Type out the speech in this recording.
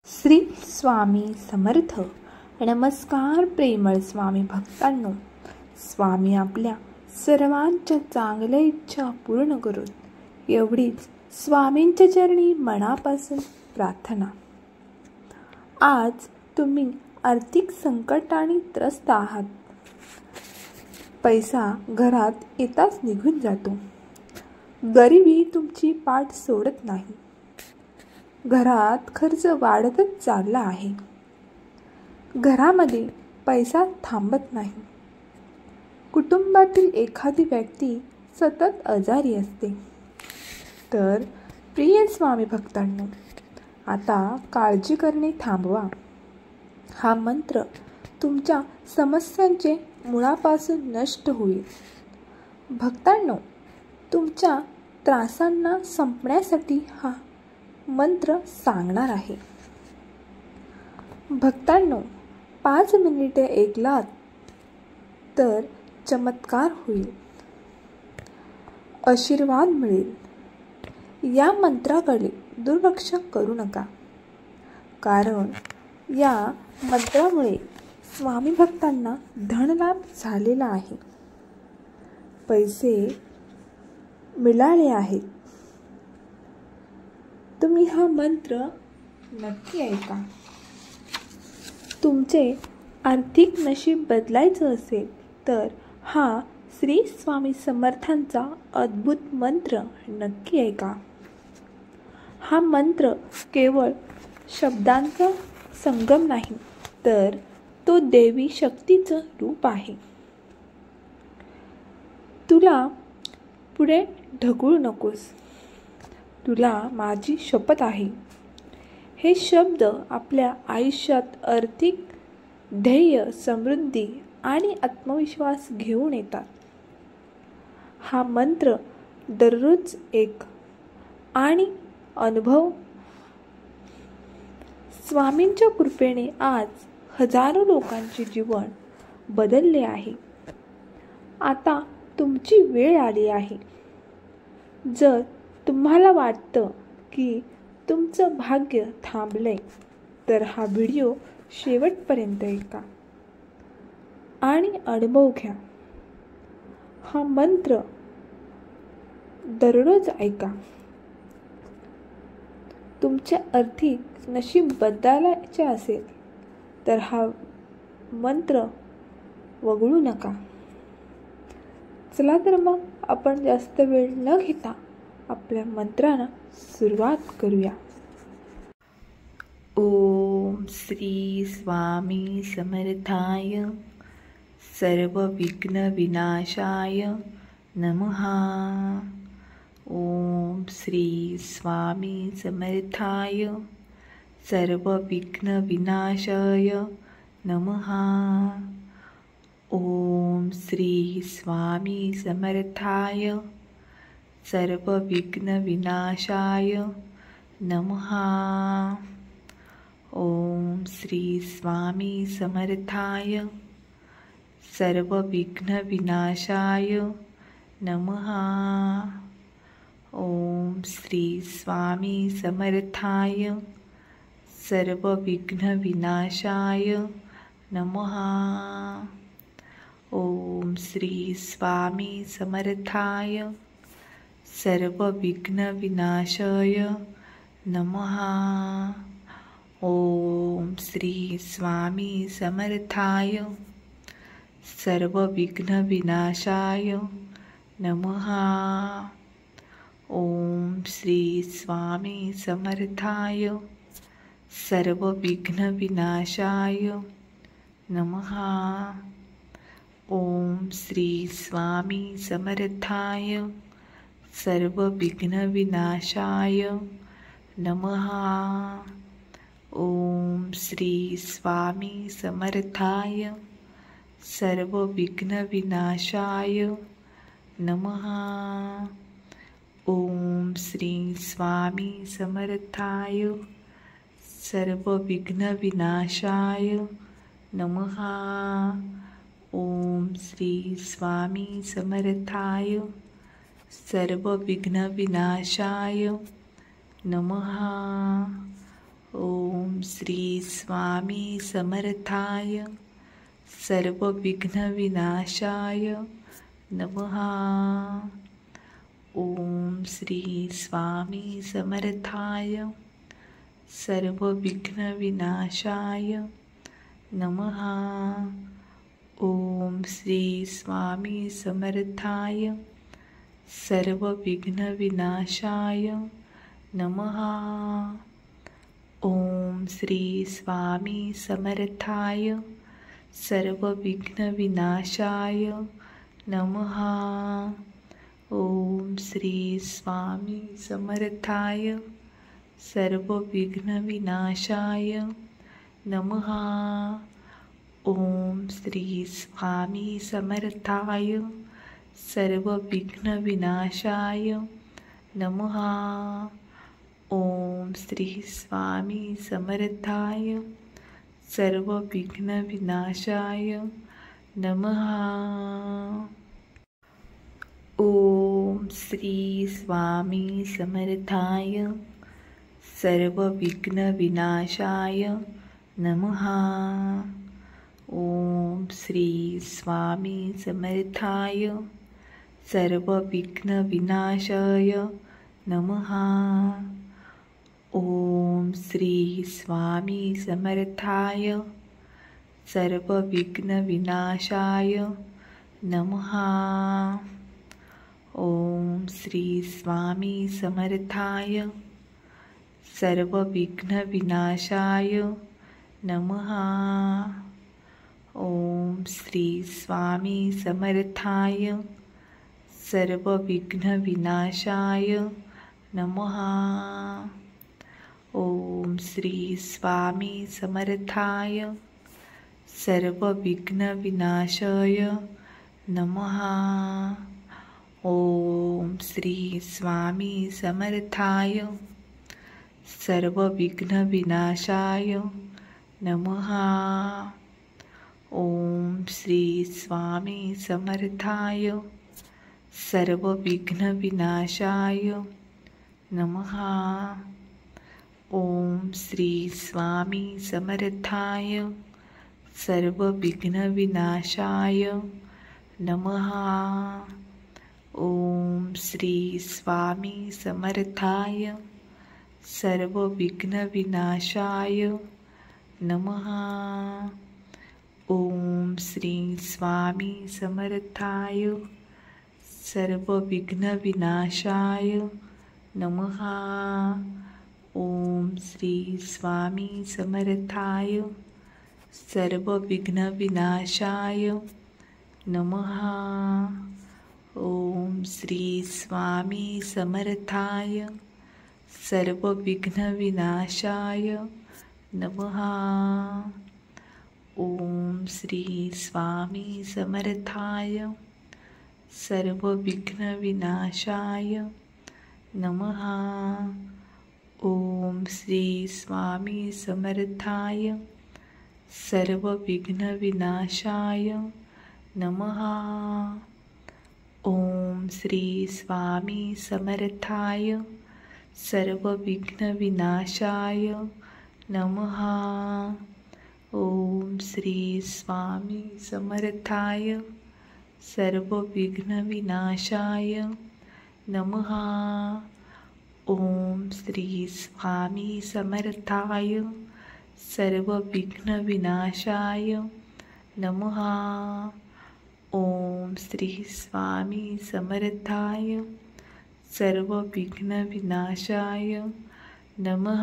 श्री स्वामी समर्थ. नमस्कार प्रेमळ स्वामी भक्तांनो. स्वामी आपल्या सर्वांच्या चांगल्या इच्छा पूर्ण करोत एवढीच स्वामींच्या चरणी मनापासून प्रार्थना. आज तुम्ही आर्थिक संकटाने त्रस्त आहात. पैसा घरात येताच निघून जातो. गरिबी तुमची पाठ सोडत नाही. घरात खर्च वाढतच चालला आहे. घरामध्ये पैसा थांबत नाही. कुटुंबातील एखादी व्यक्ती सतत आजारी असते. तर प्रिय स्वामी भक्तांनो, आता काळजी करणे थांबवा. हा मंत्र तुमच्या समस्यांचे मुळापासून नष्ट होईल. भक्तांनो, तुमच्या त्रासांना संपण्यासाठी हा मंत्र सांगणार आहे. भक्तांनो, 5 मिनिटे ऐकलात तर चमत्कार होईल, आशीर्वाद मिळेल. या मंत्राकडे दुर्लक्ष करू नका, कारण या मंत्रामुळे स्वामी भक्तांना धनलाभ झालेला आहे. पैसे मिळाले आहेत. तुम्ही हा मंत्र नक्की ऐका. तुमचे आर्थिक नशीब बदलायचं असेल तर हा श्री स्वामी समर्थांचा अद्भुत मंत्र नक्की ऐका. हा मंत्र केवळ शब्दांचा संगम नाही, तर तो देवी शक्तीचं रूप आहे. तुला पुढे ढकलू नकोस. तुला माझी शपथ आहे. हे शब्द आपल्या आयुष्यात आर्थिक ध्येय, समृद्धी आणि आत्मविश्वास घेऊन येतात. हा मंत्र दररोज एक आणि अनुभव. स्वामींच्या कृपेने आज हजारो लोकांचे जीवन बदलले आहे. आता तुमची वेळ आली आहे. जर तुम्हाला वाटतं की तुमचं भाग्य थांबलंय, तर हा व्हिडिओ शेवटपर्यंत ऐका आणि अनुभव घ्या. हा मंत्र दररोज ऐका. तुमचे आर्थिक नशीब बदलायचे असेल तर हा मंत्र वगळू नका. चला तर मग आपण जास्त वेळ न घेता आपल्या मंत्राला सुरुवात करूया. ओम श्री स्वामी समर्थाय सर्व विघ्न विनाशाय नमः. ओम श्री स्वामी समर्थाय सर्व विघ्न विनाशाय नमः. ओम श्री स्वामी समर्थाय सर्व विघ्न विनाशाय नमः. ओम श्री स्वामी समर्थाय सर्व विघ्न विनाशाय नमः. ओम श्री स्वामी समर्थाय सर्व विघ्न विनाशाय नमः. ओम श्री स्वामी समर्थाय सर्व विघ्न विनाशाय नमः. ओम श्री स्वामी समर्थाय सर्व विघ्न विनाशाय नमः. ओम श्री स्वामी समर्थाय सर्व विघ्न विनाशाय नमः. ओम श्री स्वामी समर्थाय सर्व विघ्न विनाशाय नमः. ओम श्री स्वामी समर्थाय सर्व विघ्न विनाशाय नमः. ओम श्री स्वामी समर्थाय सर्व विघ्न विनाशाय नमः. ओम श्री स्वामी समर्थाय सर्व विघ्न विनाशाय नमः. ओम श्री स्वामी समर्थाय सर्वविघ्नविनाशाय नमः। ओम श्री स्वामी समर्थाय सर्वविघ्नविनाशाय नमः। ओम श्री स्वामी समर्थाय सर्वविघ्नविनाशाय नमः। ओम श्री स्वामी समर्थाय सर्वविघ्नविनाशाय नमः। ओम श्री स्वामी समर्थाय सर्वविघ्नविनाशाय नमः। ओम श्री स्वामी समर्थाय सर्वविघ्नविनाशाय नमः। ओम श्री स्वामी समर्थाय सर्वविघ्नविनाशाय नमः। ओम श्री स्वामी समर्थाय सर्वविघ्नविनाशाय नमः। ओम श्री स्वामी समर्थाय सर्वविघ्नविनाशाय नमः। ओम श्री स्वामी समर्थाय सर्वविघ्नविनाशाय नमः। ओम श्री स्वामी समर्थाय सर्वविघ्नविनाशाय नमः। ओम श्री स्वामी समर्थाय सर्वविघ्नविनाशाय नमः। ओम श्री स्वामी समर्थाय सर्वविघ्नविनाशाय नमः। ओम श्री स्वामी समर्थाय सर्वविघ्नविनाशाय नमः। ओम श्री स्वामी समर्थाय सर्वविघ्नविनाशाय नमः। ओम श्री स्वामी समर्थाय सर्वविघ्नविनाशाय नमः। ओम श्री स्वामी समर्थाय सर्वविघ्नविनाशाय नमः। ओम श्री स्वामी समर्थाय सर्वविघ्नविनाशाय नमः। ओम श्री स्वामी समर्थाय सर्वविघ्नविनाशाय नमः। ओम श्री स्वामी समर्थाय सर्वविघ्नविनाशाय नमः। ओम श्री स्वामी समर्थाय सर्वविघ्नविनाशाय नमः। ओम श्री स्वामी समर्थाय सर्वविघ्नविनाशाय नमः। ओम श्री स्वामी समर्थाय सर्वविघ्नविनाशाय नमः। ओम श्री स्वामी समर्थाय सर्वविघ्नविनाशाय नमः। ओम श्री स्वामी समर्थाय सर्वविघ्नविनाशाय नमः। ओम श्री स्वामी समर्थाय सर्वविघ्नविनाशाय नमः।